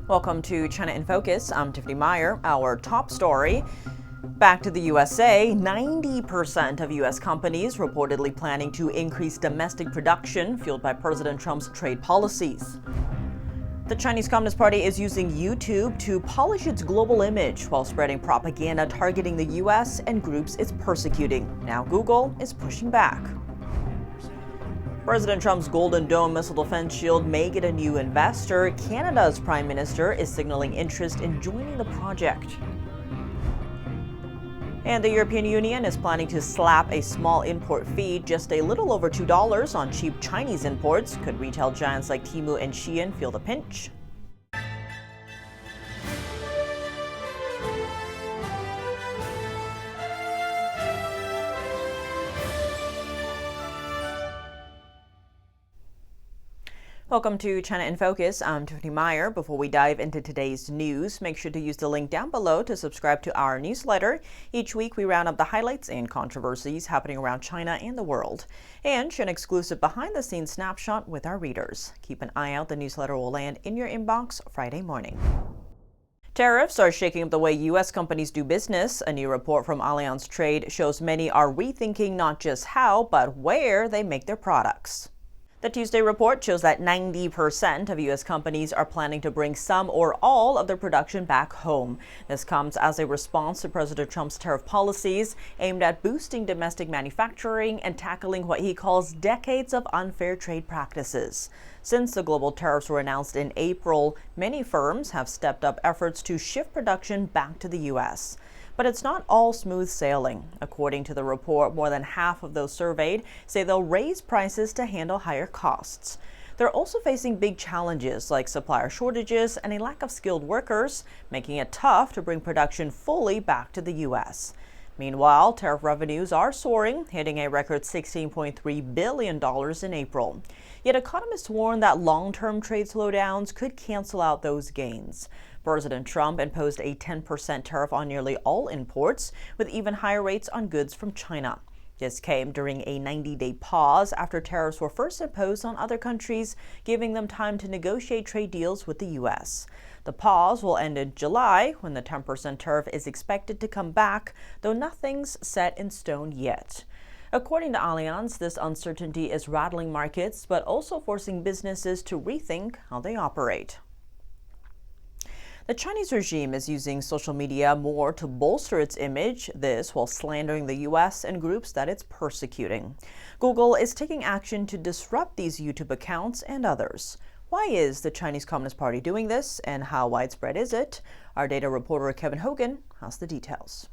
Welcome to China in Focus. I'm Tiffany Meyer. Our top story. Back to the USA, 90% of U.S. companies reportedly planning to increase domestic production, fueled by President Trump's trade policies. The Chinese Communist Party is using YouTube to polish its global image while spreading propaganda targeting the U.S. and groups it's persecuting. Now Google is pushing back. President Trump's Golden Dome missile defense shield may get a new investor. Canada's Prime Minister is signaling interest in joining the project. And the European Union is planning to slap a small import fee, just a little over $2, on cheap Chinese imports. Could retail giants like Temu and Shein feel the pinch? Welcome to China in Focus. I'm Tiffany Meyer. Before we dive into today's news, make sure to use the link down below to subscribe to our newsletter. Each week, we round up the highlights and controversies happening around China and the world, and share an exclusive behind-the-scenes snapshot with our readers. Keep an eye out. The newsletter will land in your inbox Friday morning. Tariffs are shaking up the way U.S. companies do business. A new report from Allianz Trade shows many are rethinking not just how, but where they make their products. The Tuesday report shows that 90% of U.S. companies are planning to bring some or all of their production back home. This comes as a response to President Trump's tariff policies aimed at boosting domestic manufacturing and tackling what he calls decades of unfair trade practices. Since the global tariffs were announced in April, many firms have stepped up efforts to shift production back to the U.S. But it's not all smooth sailing. According to the report, more than half of those surveyed say they'll raise prices to handle higher costs. They're also facing big challenges like supplier shortages and a lack of skilled workers, making it tough to bring production fully back to the U.S. Meanwhile, tariff revenues are soaring, hitting a record $16.3 billion in April. Yet economists warn that long-term trade slowdowns could cancel out those gains. President Trump imposed a 10% tariff on nearly all imports, with even higher rates on goods from China. This came during a 90-day pause after tariffs were first imposed on other countries, giving them time to negotiate trade deals with the U.S. The pause will end in July, when the 10% tariff is expected to come back, though nothing's set in stone yet. According to Allianz, this uncertainty is rattling markets, but also forcing businesses to rethink how they operate. The Chinese regime is using social media more to bolster its image, this while slandering the U.S. and groups that it's persecuting. Google is taking action to disrupt these YouTube accounts and others. Why is the Chinese Communist Party doing this, and how widespread is it? Our data reporter Kevin Hogan has the details.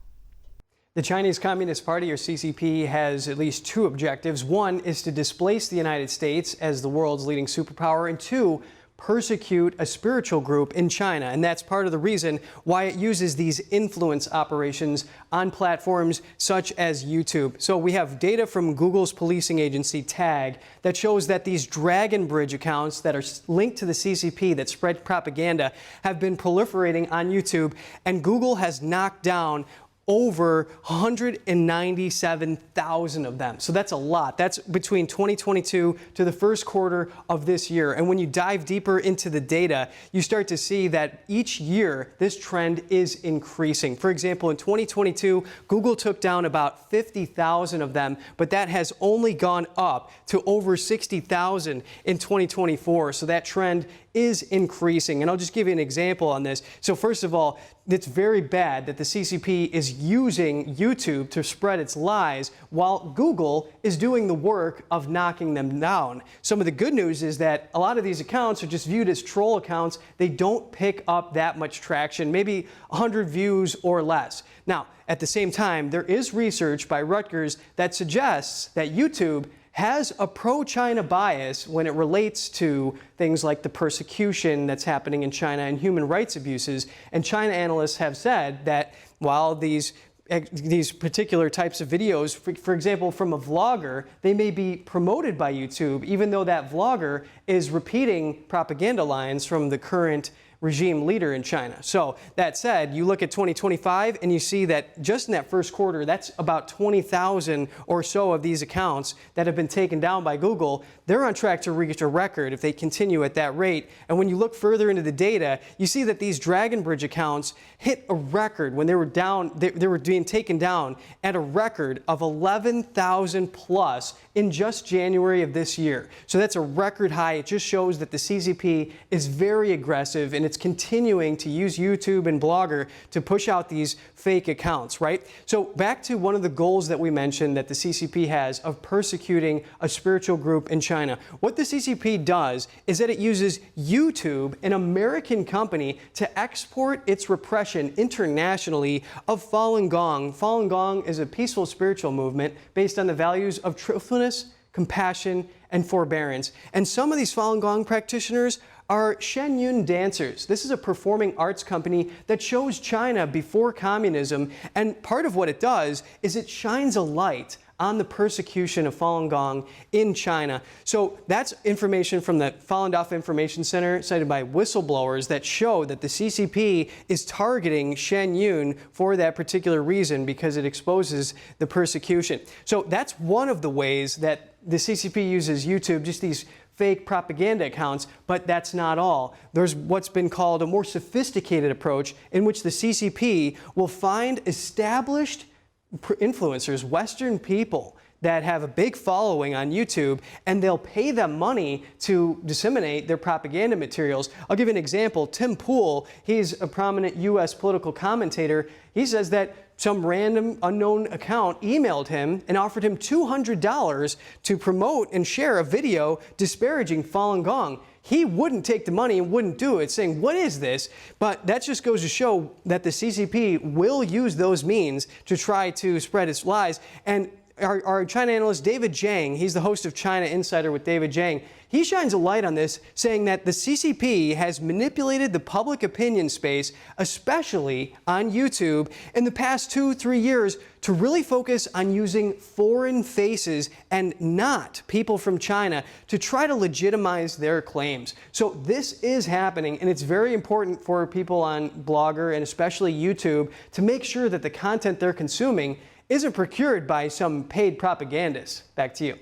The Chinese Communist Party, or CCP, has at least two objectives. One is to displace the United States as the world's leading superpower, and two, persecute a spiritual group in China. And that's part of the reason why it uses these influence operations on platforms such as YouTube. So we have data from Google's policing agency, TAG, that shows that these Dragon Bridge accounts that are linked to the CCP that spread propaganda have been proliferating on YouTube, and Google has knocked down over 197,000 of them. So that's a lot. That's between 2022 to the first quarter of this year. And when you dive deeper into the data, you start to see that each year this trend is increasing. For example, in 2022, Google took down about 50,000 of them, but that has only gone up to over 60,000 in 2024. So that trend is increasing. And I'll just give you an example on this. So first of all, it's very bad that the CCP is using YouTube to spread its lies while Google is doing the work of knocking them down. Some of the good news is that a lot of these accounts are just viewed as troll accounts. They don't pick up that much traction, maybe 100 views or less. Now, at the same time, there is research by Rutgers that suggests that YouTube has a pro-China bias when it relates to things like the persecution that's happening in China and human rights abuses. And China analysts have said that while these particular types of videos, for example, from a vlogger, they may be promoted by YouTube, even though that vlogger is repeating propaganda lines from the current regime leader in China. So that said, you look at 2025 and you see that just in that first quarter, that's about 20,000 or so of these accounts that have been taken down by Google. They're on track to reach a record if they continue at that rate. And when you look further into the data, you see that these Dragon Bridge accounts hit a record when they were down, they were being taken down at a record of 11,000 plus in just January of this year. So that's a record high. It just shows that the CCP is very aggressive and it's continuing to use YouTube and Blogger to push out these fake accounts, right? So back to one of the goals that we mentioned that the CCP has of persecuting a spiritual group in China. What the CCP does is that it uses YouTube, an American company, to export its repression internationally of Falun Gong. Falun Gong is a peaceful spiritual movement based on the values of truthfulness, compassion, and forbearance. And some of these Falun Gong practitioners are Shenyun dancers. This is a performing arts company that shows China before communism, and part of what it does is it shines a light on the persecution of Falun Gong in China. So that's information from the Falun Dafa Information Center cited by whistleblowers that show that the CCP is targeting Shenyun for that particular reason because it exposes the persecution. So that's one of the ways that the CCP uses YouTube, just these fake propaganda accounts, but that's not all. There's what's been called a more sophisticated approach in which the CCP will find established influencers, Western people that have a big following on YouTube, and they'll pay them money to disseminate their propaganda materials. I'll give you an example. Tim Pool, he's a prominent U.S. political commentator. He says that some random unknown account emailed him and offered him $200 to promote and share a video disparaging Falun Gong. He wouldn't take the money and wouldn't do it, saying, what is this? But that just goes to show that the CCP will use those means to try to spread its lies. And our China analyst, David Zhang, he's the host of China Insider with David Zhang, he shines a light on this, saying that the CCP has manipulated the public opinion space, especially on YouTube, in the past 2-3 years to really focus on using foreign faces and not people from China to try to legitimize their claims. So this is happening, and it's very important for people on Blogger and especially YouTube to make sure that the content they're consuming isn't procured by some paid propagandists. Back to you.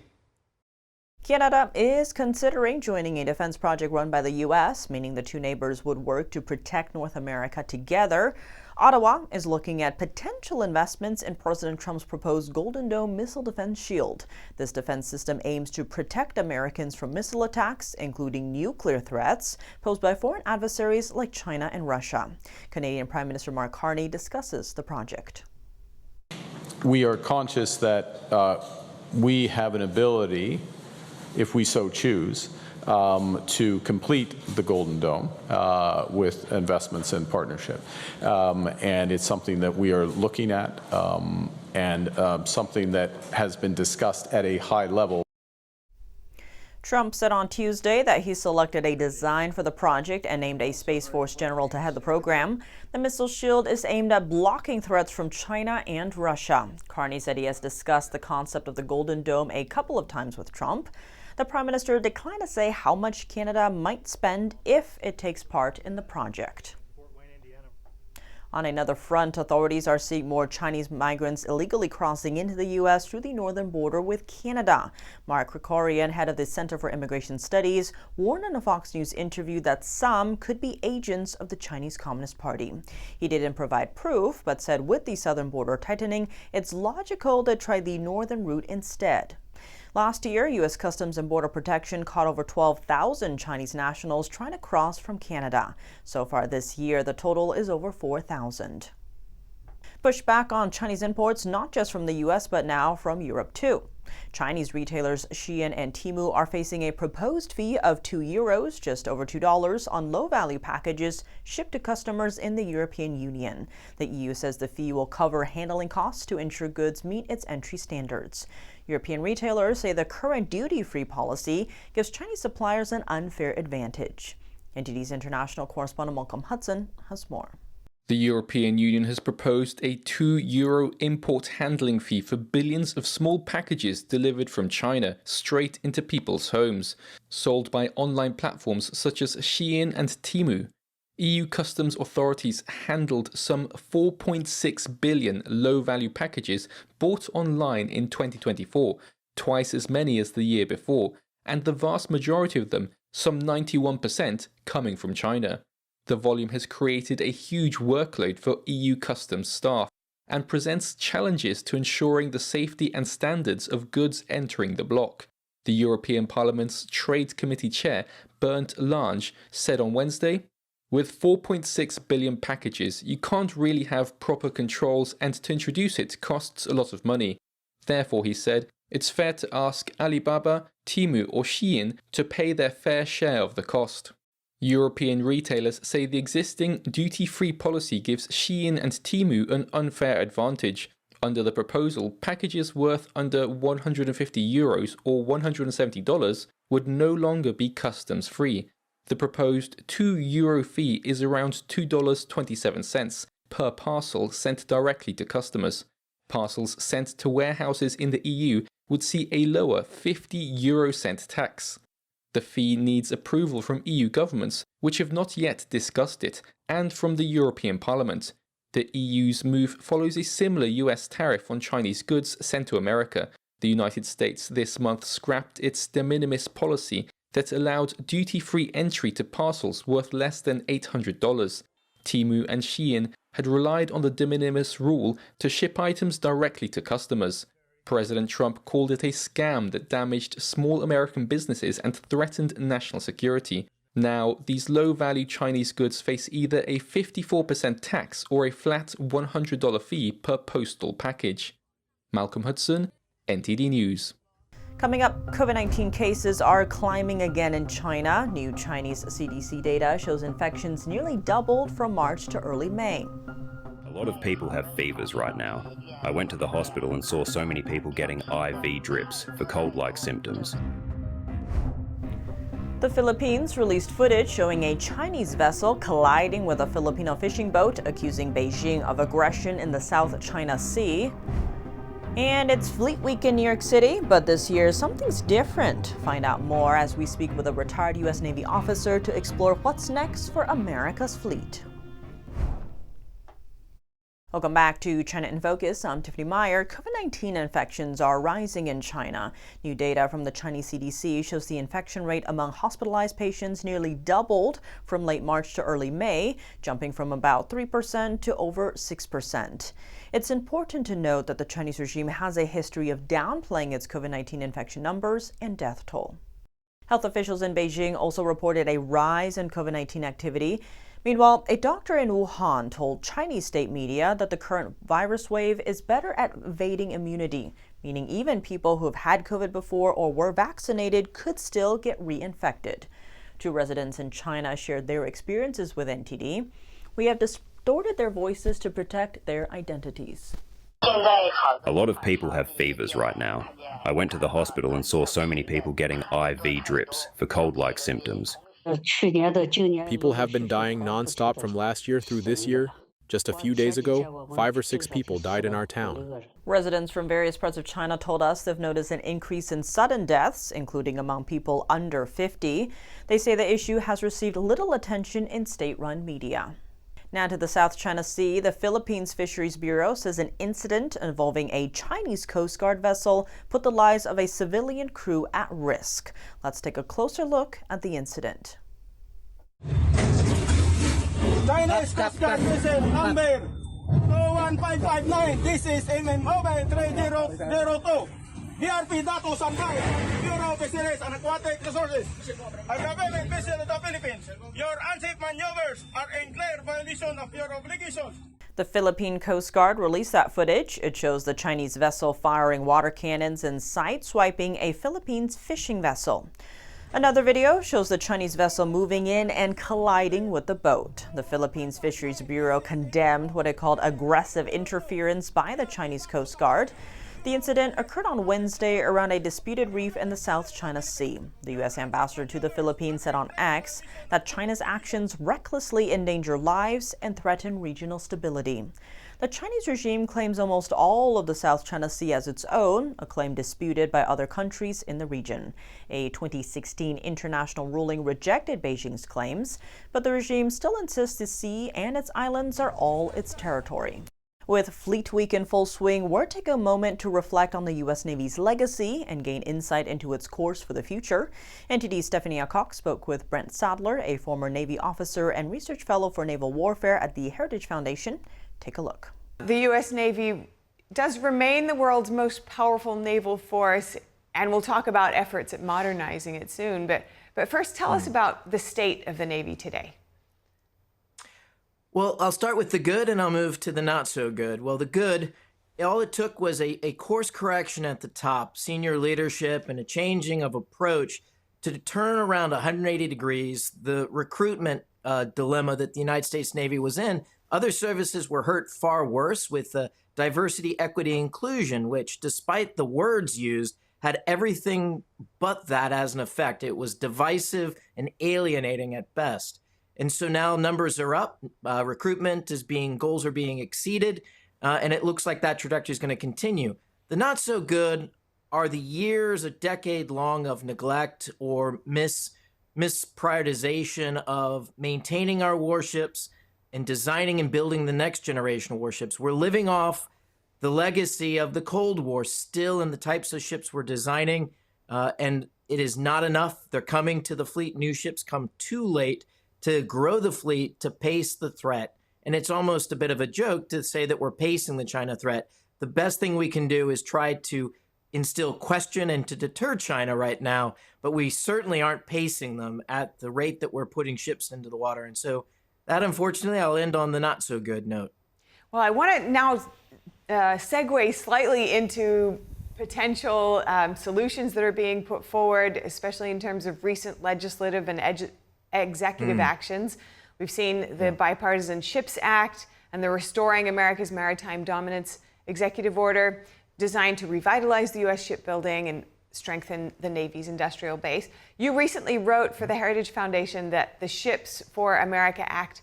Canada is considering joining a defense project run by the U.S., meaning the two neighbors would work to protect North America together. Ottawa is looking at potential investments in President Trump's proposed Golden Dome missile defense shield. This defense system aims to protect Americans from missile attacks, including nuclear threats posed by foreign adversaries like China and Russia. Canadian Prime Minister Mark Carney discusses the project. We are conscious that we have an ability, if we so choose, to complete the Golden Dome with investments and partnership. And it's something that we are looking at and something that has been discussed at a high level. Trump said on Tuesday that he selected a design for the project and named a Space Force general to head the program. The missile shield is aimed at blocking threats from China and Russia. Carney said he has discussed the concept of the Golden Dome a couple of times with Trump. The Prime Minister declined to say how much Canada might spend if it takes part in the project. On another front, authorities are seeing more Chinese migrants illegally crossing into the U.S. through the northern border with Canada. Mark Krikorian, head of the Center for Immigration Studies, warned in a Fox News interview that some could be agents of the Chinese Communist Party. He didn't provide proof, but said with the southern border tightening, it's logical to try the northern route instead. Last year, U.S. Customs and Border Protection caught over 12,000 Chinese nationals trying to cross from Canada. So far this year, the total is over 4,000. Pushback on Chinese imports, not just from the U.S., but now from Europe too. Chinese retailers Shein and Temu are facing a proposed fee of €2, just over $2, on low-value packages shipped to customers in the European Union. The EU says the fee will cover handling costs to ensure goods meet its entry standards. European retailers say the current duty-free policy gives Chinese suppliers an unfair advantage. NTD's international correspondent Malcolm Hudson has more. The European Union has proposed a €2 import handling fee for billions of small packages delivered from China straight into people's homes, sold by online platforms such as Shein and Temu. EU customs authorities handled some 4.6 billion low-value packages bought online in 2024, twice as many as the year before, and the vast majority of them, some 91%, coming from China. The volume has created a huge workload for EU customs staff and presents challenges to ensuring the safety and standards of goods entering the bloc. The European Parliament's Trade Committee Chair, Bernd Lange, said on Wednesday, "With 4.6 billion packages, you can't really have proper controls, and to introduce it costs a lot of money. Therefore," he said, "it's fair to ask Alibaba, Temu or Shein to pay their fair share of the cost." European retailers say the existing duty-free policy gives Shein and Temu an unfair advantage. Under the proposal, packages worth under €150 or $170 would no longer be customs-free. The proposed €2 fee is around $2.27 per parcel sent directly to customers. Parcels sent to warehouses in the EU would see a lower 50 cent tax. The fee needs approval from EU governments, which have not yet discussed it, and from the European Parliament. The EU's move follows a similar US tariff on Chinese goods sent to America. The United States this month scrapped its de minimis policy that allowed duty-free entry to parcels worth less than $800. Temu and Shein had relied on the de minimis rule to ship items directly to customers. President Trump called it a scam that damaged small American businesses and threatened national security. Now, these low-value Chinese goods face either a 54% tax or a flat $100 fee per postal package. Malcolm Hudson, NTD News. Coming up, COVID-19 cases are climbing again in China. New Chinese CDC data shows infections nearly doubled from March to early May. A lot of people have fevers right now. I went to the hospital and saw so many people getting IV drips for cold-like symptoms. The Philippines released footage showing a Chinese vessel colliding with a Filipino fishing boat, accusing Beijing of aggression in the South China Sea. And it's Fleet Week in New York City, but this year something's different. Find out more as we speak with a retired U.S. Navy officer to explore what's next for America's fleet. Welcome back to China in Focus. I'm Tiffany Meyer. COVID-19 infections are rising in China. New data from the Chinese CDC shows the infection rate among hospitalized patients nearly doubled from late March to early May, jumping from about 3% to over 6%. It's important to note that the Chinese regime has a history of downplaying its COVID-19 infection numbers and death toll. Health officials in Beijing also reported a rise in COVID-19 activity. Meanwhile, a doctor in Wuhan told Chinese state media that the current virus wave is better at evading immunity, meaning even people who have had COVID before or were vaccinated could still get reinfected. Two residents in China shared their experiences with NTD. We have distorted their voices to protect their identities. A lot of people have fevers right now. I went to the hospital and saw so many people getting IV drips for cold-like symptoms. People have been dying nonstop from last year through this year. Just a few days ago, 5 or 6 people died in our town. Residents from various parts of China told us they've noticed an increase in sudden deaths, including among people under 50. They say the issue has received little attention in state-run media. Now to the South China Sea, the Philippines Fisheries Bureau says an incident involving a Chinese Coast Guard vessel put the lives of a civilian crew at risk. Let's take a closer look at the incident. Chinese Coast Guard vessel number 21559. This is MMOB 3002. BRP Dato Shanghai, Bureau of Fisheries and Aquatic Resources. A government vessel of the Philippines. Your unsafe maneuvers are in clear violation of your obligations. The Philippine Coast Guard released that footage. It shows the Chinese vessel firing water cannons and sideswiping a Philippines fishing vessel. Another video shows the Chinese vessel moving in and colliding with the boat. The Philippines Fisheries Bureau condemned what it called aggressive interference by the Chinese Coast Guard. The incident occurred on Wednesday around a disputed reef in the South China Sea. The U.S. ambassador to the Philippines said on X that China's actions recklessly endanger lives and threaten regional stability. The Chinese regime claims almost all of the South China Sea as its own, a claim disputed by other countries in the region. A 2016 international ruling rejected Beijing's claims, but the regime still insists the sea and its islands are all its territory. With Fleet Week in full swing, we're taking a moment to reflect on the U.S. Navy's legacy and gain insight into its course for the future. NTD's Stephanie Cox spoke with Brent Sadler, a former Navy officer and research fellow for naval warfare at the Heritage Foundation. Take a look. The U.S. Navy does remain the world's most powerful naval force, and we'll talk about efforts at modernizing it soon. But first, tell us about the state of the Navy today. Well, I'll start with the good and I'll move to the not so good. Well, the good, all it took was a course correction at the top, senior leadership, and a changing of approach to turn around 180 degrees the recruitment dilemma that the United States Navy was in. Other services were hurt far worse with diversity, equity, inclusion, which, despite the words used, had everything but that as an effect. It was divisive and alienating at best. And so now numbers are up, recruitment goals are being exceeded, and it looks like that trajectory is going to continue. The not so good are the years, a decade long of neglect or misprioritization of maintaining our warships and designing and building the next generation of warships. We're living off the legacy of the Cold War still in the types of ships we're designing, and it is not enough. They're coming to the fleet. New ships come too late to grow the fleet, to pace the threat. And it's almost a bit of a joke to say that we're pacing the China threat. The best thing we can do is try to instill question and to deter China right now, but we certainly aren't pacing them at the rate that we're putting ships into the water. And so that, unfortunately, I'll end on the not so good note. Well, I want to now segue slightly into potential solutions that are being put forward, especially in terms of recent legislative and executive actions. We've seen the Bipartisan Ships Act and the Restoring America's Maritime Dominance executive order designed to revitalize the U.S. shipbuilding and strengthen the Navy's industrial base. You recently wrote for the Heritage Foundation that the Ships for America Act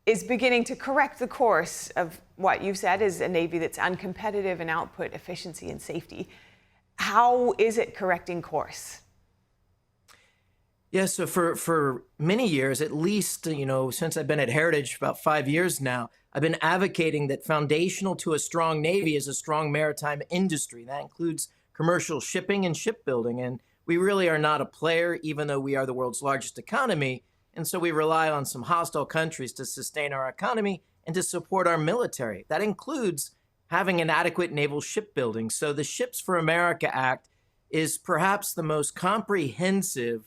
is beginning to correct the course of what you've said is a Navy that's uncompetitive in output, efficiency, and safety. How is it correcting course? Yeah, so for many years, at least, since I've been at Heritage, about 5 years now, I've been advocating that foundational to a strong Navy is a strong maritime industry. That includes commercial shipping and shipbuilding. And we really are not a player, even though we are the world's largest economy. And so we rely on some hostile countries to sustain our economy and to support our military. That includes having an adequate naval shipbuilding. So the Ships for America Act is perhaps the most comprehensive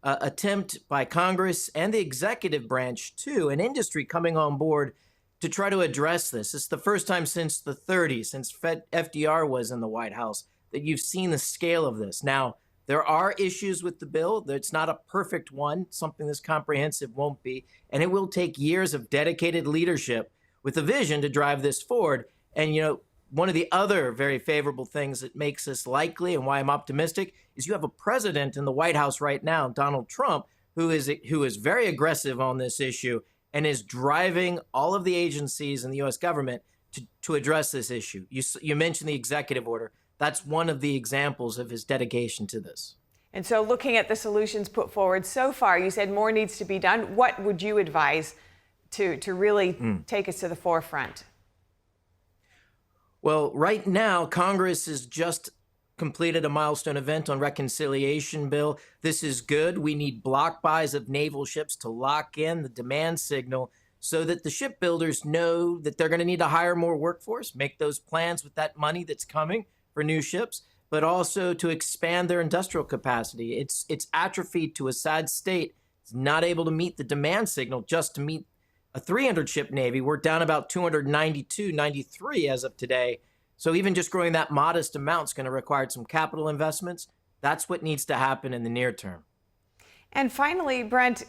attempt by Congress and the executive branch, too, and industry coming on board to try to address this. It's the first time since the 30s, since FDR was in the White House, that you've seen the scale of this. Now, there are issues with the bill. It's not a perfect one. Something this comprehensive won't be. And it will take years of dedicated leadership with a vision to drive this forward. And, one of the other very favorable things that makes this likely and why I'm optimistic is you have a president in the White House right now, Donald Trump, who is very aggressive on this issue and is driving all of the agencies in the U.S. government to address this issue. You mentioned the executive order. That's one of the examples of his dedication to this. And so looking at the solutions put forward so far, you said more needs to be done. What would you advise to really take us to the forefront? Well, right now, Congress has just completed a milestone event on reconciliation bill. This is good. We need block buys of naval ships to lock in the demand signal so that the shipbuilders know that they're going to need to hire more workforce, make those plans with that money that's coming for new ships, but also to expand their industrial capacity. It's atrophied to a sad state. It's not able to meet the demand signal just to meet a 300-ship Navy. We're down about 292, 93 as of today. So even just growing that modest amount is going to require some capital investments. That's what needs to happen in the near term. And finally, Brent,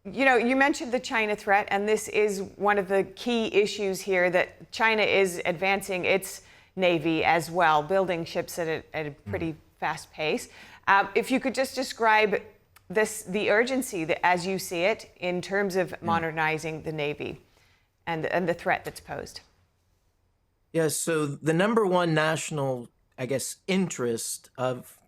you mentioned the China threat, and this is one of the key issues here, that China is advancing its Navy as well, building ships at a pretty fast pace. If you could just describe the urgency that, as you see it, in terms of modernizing the Navy. and the threat that's posed? Yes, so the number one national, I guess,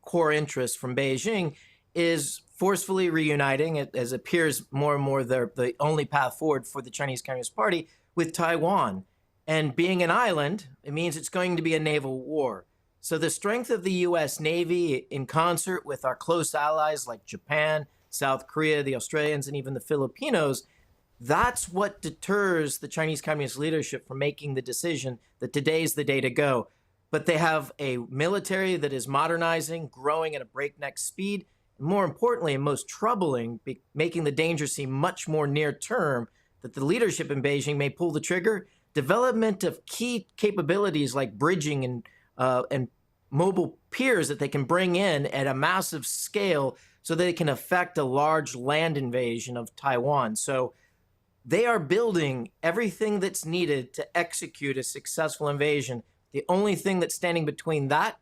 core interest from Beijing is forcefully reuniting, it as appears more and more the only path forward for the Chinese Communist Party, with Taiwan. And being an island, it means it's going to be a naval war. So the strength of the U.S. Navy, in concert with our close allies like Japan, South Korea, the Australians, and even the Filipinos, that's what deters the Chinese Communist leadership from making the decision that today's the day to go. But they have a military that is modernizing, growing at a breakneck speed, and more importantly, and most troubling, making the danger seem much more near term, that the leadership in Beijing may pull the trigger. Development of key capabilities like bridging and mobile piers that they can bring in at a massive scale so they can effect a large land invasion of Taiwan. So they are building everything that's needed to execute a successful invasion. The only thing that's standing between that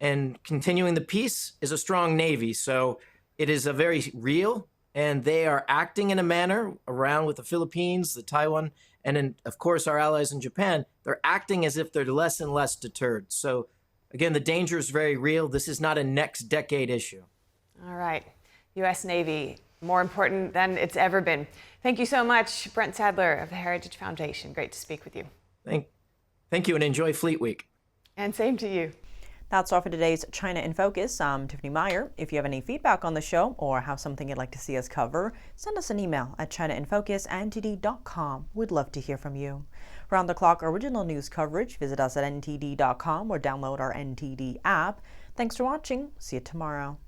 and continuing the peace is a strong Navy. So it is a very real, and they are acting in a manner around with the Philippines, the Taiwan, and then, of course, our allies in Japan. They're acting as if they're less and less deterred. So again, the danger is very real. This is not a next decade issue. All right. U.S. Navy, more important than it's ever been. Thank you so much, Brent Sadler of the Heritage Foundation. Great to speak with you. Thank you, and enjoy Fleet Week. And same to you. That's all for today's China in Focus. I'm Tiffany Meyer. If you have any feedback on the show or have something you'd like to see us cover, send us an email at chinainfocus@ntd.com. We'd love to hear from you. Round-the-clock original news coverage, visit us at ntd.com or download our NTD app. Thanks for watching. See you tomorrow.